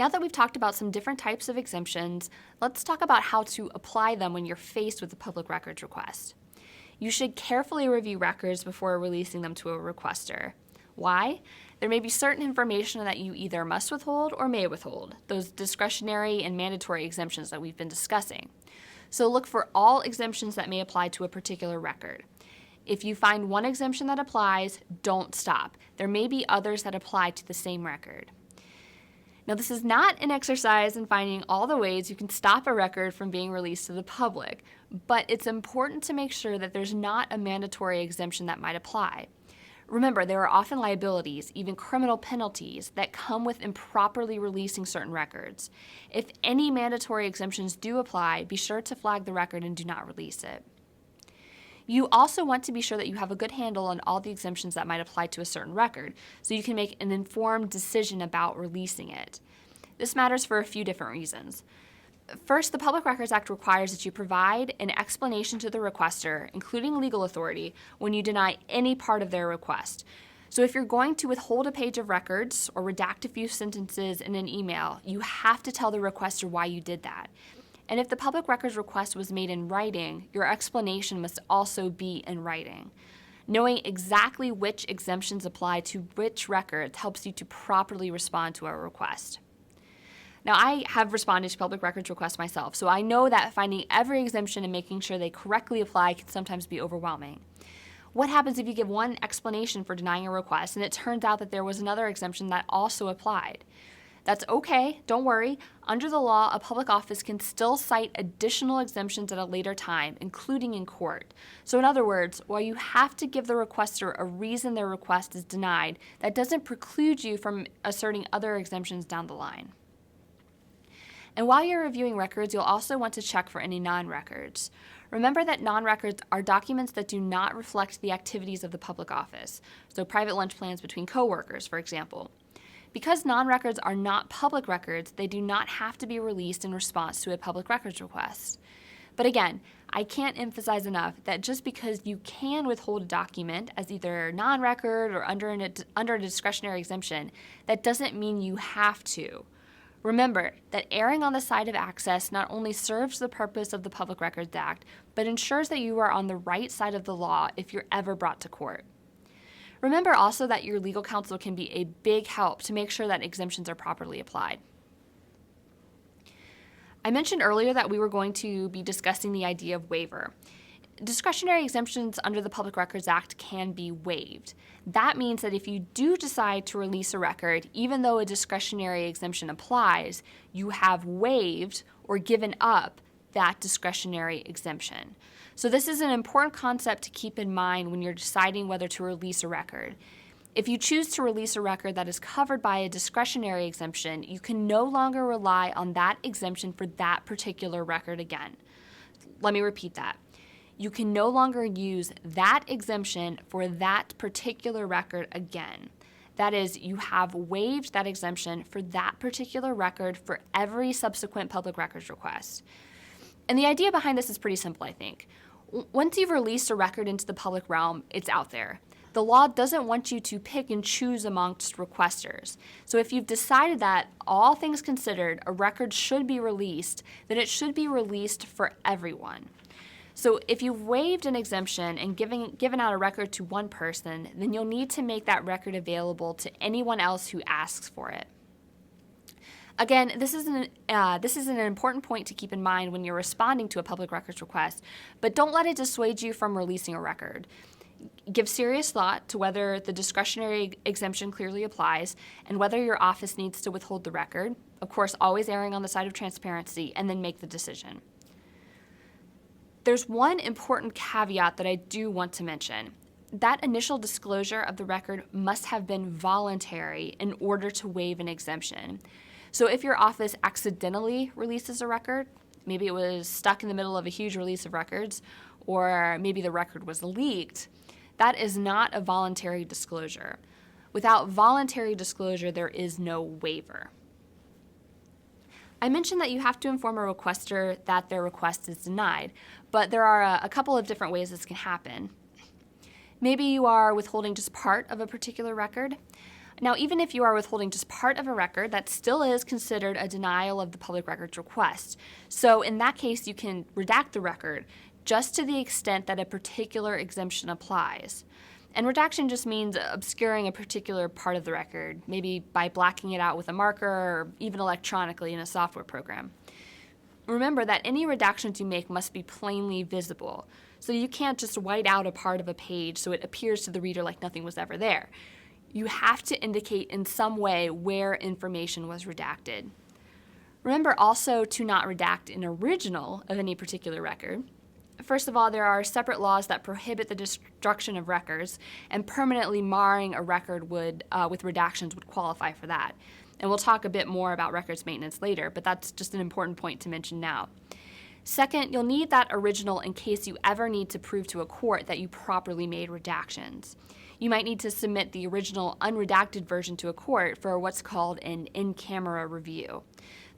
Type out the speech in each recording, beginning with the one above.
Now that we've talked about some different types of exemptions, let's talk about how to apply them when you're faced with a public records request. You should carefully review records before releasing them to a requester. Why? There may be certain information that you either must withhold or may withhold, those discretionary and mandatory exemptions that we've been discussing. So look for all exemptions that may apply to a particular record. If you find one exemption that applies, don't stop. There may be others that apply to the same record. Now, this is not an exercise in finding all the ways you can stop a record from being released to the public, but it's important to make sure that there's not a mandatory exemption that might apply. Remember, there are often liabilities, even criminal penalties, that come with improperly releasing certain records. If any mandatory exemptions do apply, be sure to flag the record and do not release it. You also want to be sure that you have a good handle on all the exemptions that might apply to a certain record, so you can make an informed decision about releasing it. This matters for a few different reasons. First, the Public Records Act requires that you provide an explanation to the requester, including legal authority, when you deny any part of their request. So if you're going to withhold a page of records or redact a few sentences in an email, you have to tell the requester why you did that. And if the public records request was made in writing, your explanation must also be in writing. Knowing exactly which exemptions apply to which records helps you to properly respond to a request. Now, I have responded to public records requests myself, so I know that finding every exemption and making sure they correctly apply can sometimes be overwhelming. What happens if you give one explanation for denying a request and it turns out that there was another exemption that also applied? That's okay, don't worry. Under the law, a public office can still cite additional exemptions at a later time, including in court. So in other words, while you have to give the requester a reason their request is denied, that doesn't preclude you from asserting other exemptions down the line. And while you're reviewing records, you'll also want to check for any non-records. Remember that non-records are documents that do not reflect the activities of the public office, so private lunch plans between coworkers, for example. Because non-records are not public records, they do not have to be released in response to a public records request. But again, I can't emphasize enough that just because you can withhold a document as either non-record or under a discretionary exemption, that doesn't mean you have to. Remember that erring on the side of access not only serves the purpose of the Public Records Act, but ensures that you are on the right side of the law if you're ever brought to court. Remember also that your legal counsel can be a big help to make sure that exemptions are properly applied. I mentioned earlier that we were going to be discussing the idea of waiver. Discretionary exemptions under the Public Records Act can be waived. That means that if you do decide to release a record, even though a discretionary exemption applies, you have waived or given up that discretionary exemption. So this is an important concept to keep in mind when you're deciding whether to release a record. If you choose to release a record that is covered by a discretionary exemption, you can no longer rely on that exemption for that particular record again. Let me repeat that. You can no longer use that exemption for that particular record again. That is, you have waived that exemption for that particular record for every subsequent public records request. And the idea behind this is pretty simple, I think. Once you've released a record into the public realm, it's out there. The law doesn't want you to pick and choose amongst requesters. So if you've decided that, all things considered, a record should be released, then it should be released for everyone. So if you've waived an exemption and given out a record to one person, then you'll need to make that record available to anyone else who asks for it. Again, this is an important point to keep in mind when you're responding to a public records request, but don't let it dissuade you from releasing a record. Give serious thought to whether the discretionary exemption clearly applies and whether your office needs to withhold the record, of course always erring on the side of transparency, and then make the decision. There's one important caveat that I do want to mention. That initial disclosure of the record must have been voluntary in order to waive an exemption. So if your office accidentally releases a record, maybe it was stuck in the middle of a huge release of records, or maybe the record was leaked, that is not a voluntary disclosure. Without voluntary disclosure, there is no waiver. I mentioned that you have to inform a requester that their request is denied, but there are a couple of different ways this can happen. Maybe you are withholding just part of a particular record. Now, even if you are withholding just part of a record, that still is considered a denial of the public records request. So in that case, you can redact the record just to the extent that a particular exemption applies. And redaction just means obscuring a particular part of the record, maybe by blacking it out with a marker or even electronically in a software program. Remember that any redactions you make must be plainly visible. So you can't just white out a part of a page so it appears to the reader like nothing was ever there. You have to indicate in some way where information was redacted. Remember also to not redact an original of any particular record. First of all, there are separate laws that prohibit the destruction of records, and permanently marring a record with redactions would qualify for that. And we'll talk a bit more about records maintenance later, but that's just an important point to mention now. Second, you'll need that original in case you ever need to prove to a court that you properly made redactions. You might need to submit the original unredacted version to a court for what's called an in-camera review.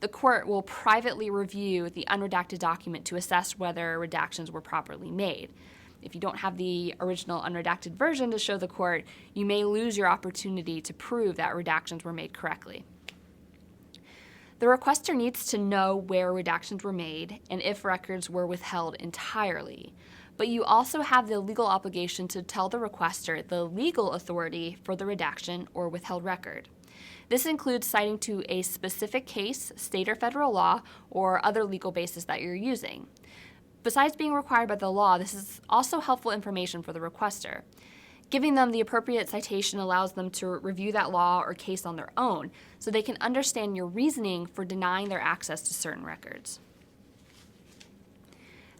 The court will privately review the unredacted document to assess whether redactions were properly made. If you don't have the original unredacted version to show the court, you may lose your opportunity to prove that redactions were made correctly. The requester needs to know where redactions were made and if records were withheld entirely. But you also have the legal obligation to tell the requester the legal authority for the redaction or withheld record. This includes citing to a specific case, state or federal law, or other legal basis that you're using. Besides being required by the law, this is also helpful information for the requester. Giving them the appropriate citation allows them to review that law or case on their own, so they can understand your reasoning for denying their access to certain records.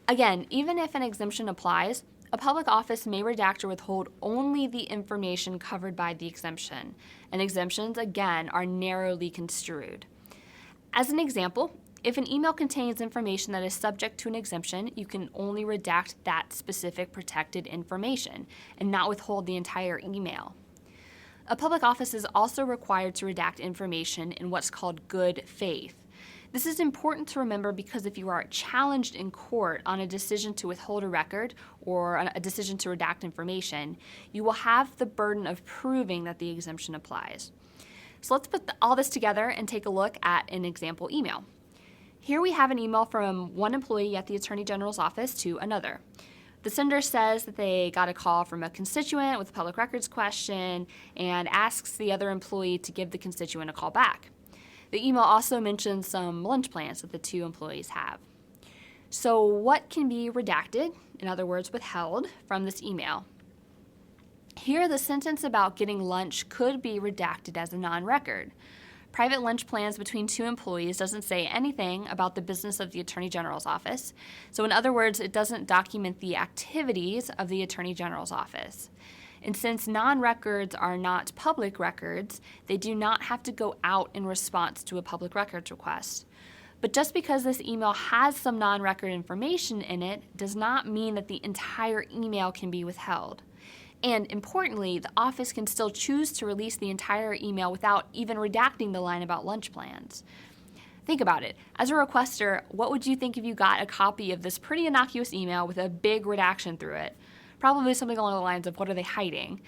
Again, even if an exemption applies, a public office may redact or withhold only the information covered by the exemption, and exemptions, again, are narrowly construed. As an example, if an email contains information that is subject to an exemption, you can only redact that specific protected information and not withhold the entire email. A public office is also required to redact information in what's called good faith. This is important to remember because if you are challenged in court on a decision to withhold a record or a decision to redact information, you will have the burden of proving that the exemption applies. So let's put all this together and take a look at an example email. Here we have an email from one employee at the Attorney General's office to another. The sender says that they got a call from a constituent with a public records question and asks the other employee to give the constituent a call back. The email also mentions some lunch plans that the two employees have. So what can be redacted, in other words, withheld, from this email? Here, the sentence about getting lunch could be redacted as a non-record. Private lunch plans between two employees doesn't say anything about the business of the Attorney General's office. So in other words, it doesn't document the activities of the Attorney General's office. And since non-records are not public records, they do not have to go out in response to a public records request. But just because this email has some non-record information in it does not mean that the entire email can be withheld. And importantly, the office can still choose to release the entire email without even redacting the line about lunch plans. Think about it. As a requester, what would you think if you got a copy of this pretty innocuous email with a big redaction through it? Probably something along the lines of, what are they hiding?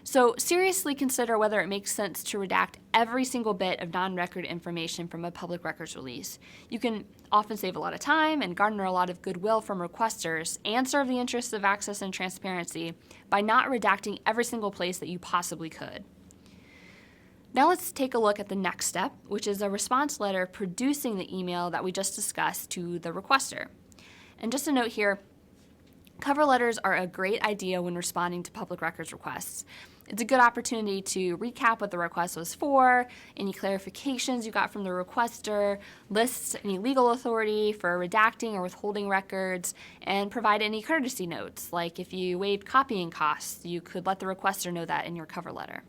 So seriously consider whether it makes sense to redact every single bit of non-record information from a public records release. You can often save a lot of time and garner a lot of goodwill from requesters and serve the interests of access and transparency by not redacting every single place that you possibly could. Now let's take a look at the next step, which is a response letter producing the email that we just discussed to the requester. And just a note here, cover letters are a great idea when responding to public records requests. It's a good opportunity to recap what the request was for, any clarifications you got from the requester, list any legal authority for redacting or withholding records, and provide any courtesy notes, like if you waived copying costs, you could let the requester know that in your cover letter.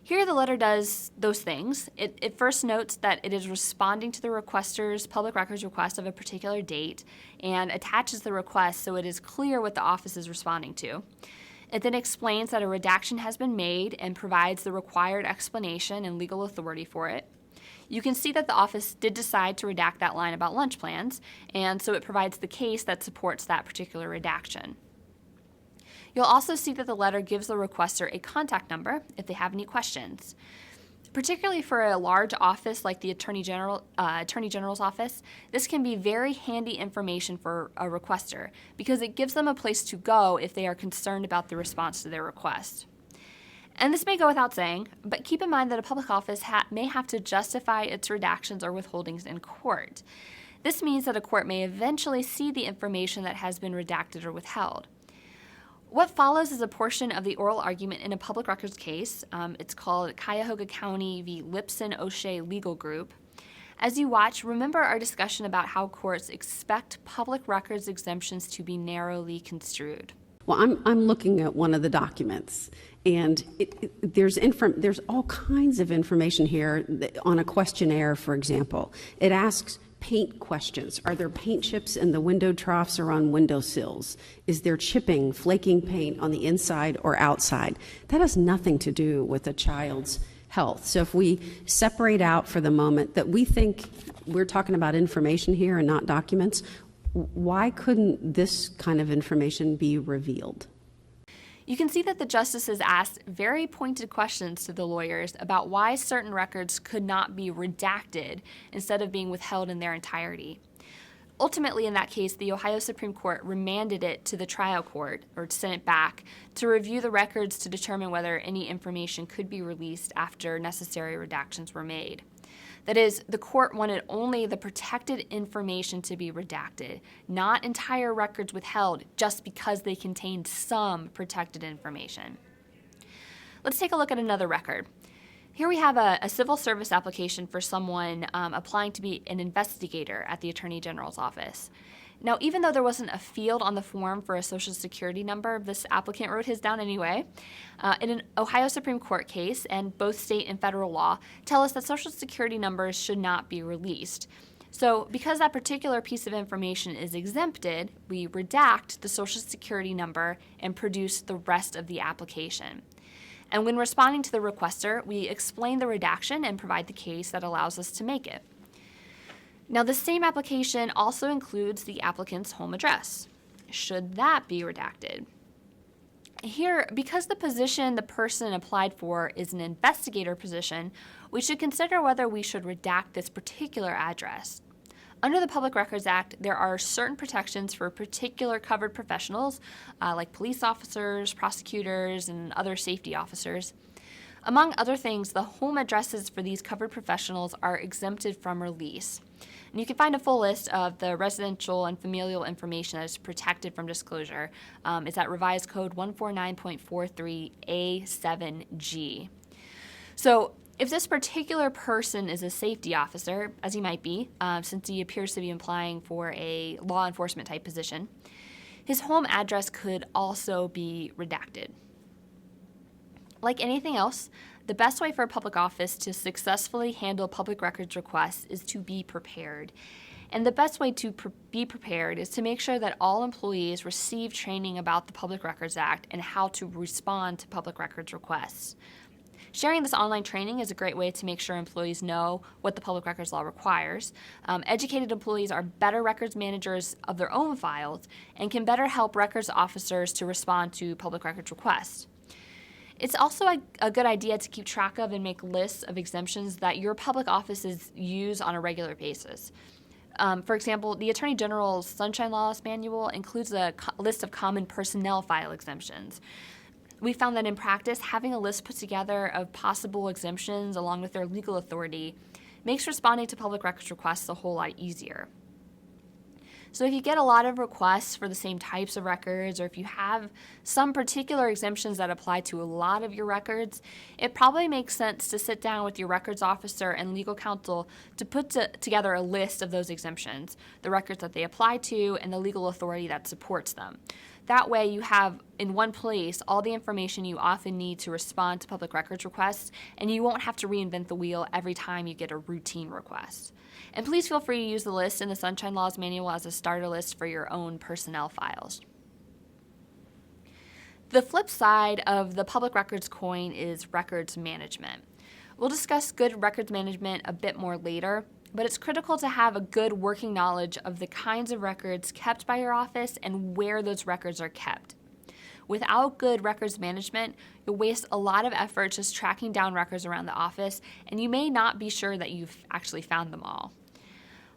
Here the letter does those things. It first notes that it is responding to the requester's public records request of a particular date and attaches the request so it is clear what the office is responding to. It then explains that a redaction has been made and provides the required explanation and legal authority for it. You can see that the office did decide to redact that line about lunch plans, and so it provides the case that supports that particular redaction. You'll also see that the letter gives the requester a contact number if they have any questions. Particularly for a large office like the Attorney General's office, this can be very handy information for a requester because it gives them a place to go if they are concerned about the response to their request. And this may go without saying, but keep in mind that a public office may have to justify its redactions or withholdings in court. This means that a court may eventually see the information that has been redacted or withheld. What follows is a portion of the oral argument in a public records case. It's called Cuyahoga County v. Lipson O'Shea Legal Group. As you watch, remember our discussion about how courts expect public records exemptions to be narrowly construed. Well, I'm looking at one of the documents, and there's all kinds of information here on a questionnaire, for example. It asks paint questions. Are there paint chips in the window troughs or on windowsills? Is there chipping, flaking paint on the inside or outside? That has nothing to do with a child's health. So if we separate out for the moment that we think we're talking about information here and not documents, why couldn't this kind of information be revealed? You can see that the justices asked very pointed questions to the lawyers about why certain records could not be redacted instead of being withheld in their entirety. Ultimately, in that case, the Ohio Supreme Court remanded it to the trial court, or sent it back, to review the records to determine whether any information could be released after necessary redactions were made. That is, the court wanted only the protected information to be redacted, not entire records withheld just because they contained some protected information. Let's take a look at another record. Here we have a civil service application for someone applying to be an investigator at the Attorney General's office. Now, even though there wasn't a field on the form for a Social Security number, this applicant wrote his down anyway. In an Ohio Supreme Court case, and both state and federal law tell us that Social Security numbers should not be released. So because that particular piece of information is exempted, we redact the Social Security number and produce the rest of the application. And when responding to the requester, we explain the redaction and provide the case that allows us to make it. Now, the same application also includes the applicant's home address. Should that be redacted? Here, because the position the person applied for is an investigator position, we should consider whether we should redact this particular address. Under the Public Records Act, there are certain protections for particular covered professionals, like police officers, prosecutors, and other safety officers. Among other things, the home addresses for these covered professionals are exempted from release. And you can find a full list of the residential and familial information that is protected from disclosure. It's at Revised Code 149.43A7G. So if this particular person is a safety officer, as he might be, since he appears to be applying for a law enforcement type position, his home address could also be redacted. Like anything else, the best way for a public office to successfully handle public records requests is to be prepared. And the best way to be prepared is to make sure that all employees receive training about the Public Records Act and how to respond to public records requests. Sharing this online training is a great way to make sure employees know what the Public Records Law requires. Educated employees are better records managers of their own files and can better help records officers to respond to public records requests. It's also a good idea to keep track of and make lists of exemptions that your public offices use on a regular basis. For example, the Attorney General's Sunshine Laws Manual includes a list of common personnel file exemptions. We found that in practice, having a list put together of possible exemptions along with their legal authority makes responding to public records requests a whole lot easier. So if you get a lot of requests for the same types of records, or if you have some particular exemptions that apply to a lot of your records, it probably makes sense to sit down with your records officer and legal counsel to put together a list of those exemptions, the records that they apply to, and the legal authority that supports them. That way you have in one place all the information you often need to respond to public records requests, and you won't have to reinvent the wheel every time you get a routine request. And please feel free to use the list in the Sunshine Laws Manual as a starter list for your own personnel files. The flip side of the public records coin is records management. We'll discuss good records management a bit more later, but it's critical to have a good working knowledge of the kinds of records kept by your office and where those records are kept. Without good records management, you'll waste a lot of effort just tracking down records around the office, and you may not be sure that you've actually found them all.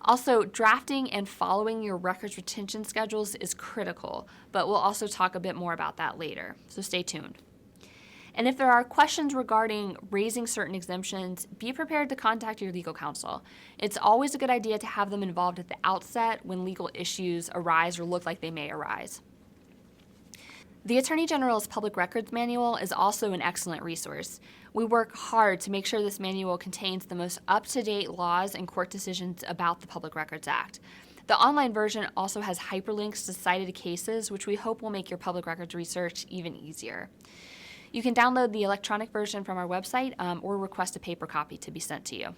Also, drafting and following your records retention schedules is critical, but we'll also talk a bit more about that later, so stay tuned. And if there are questions regarding raising certain exemptions, be prepared to contact your legal counsel. It's always a good idea to have them involved at the outset when legal issues arise or look like they may arise. The Attorney General's Public Records Manual is also an excellent resource. We work hard to make sure this manual contains the most up-to-date laws and court decisions about the Public Records Act. The online version also has hyperlinks to cited cases, which we hope will make your public records research even easier. You can download the electronic version from our website or request a paper copy to be sent to you.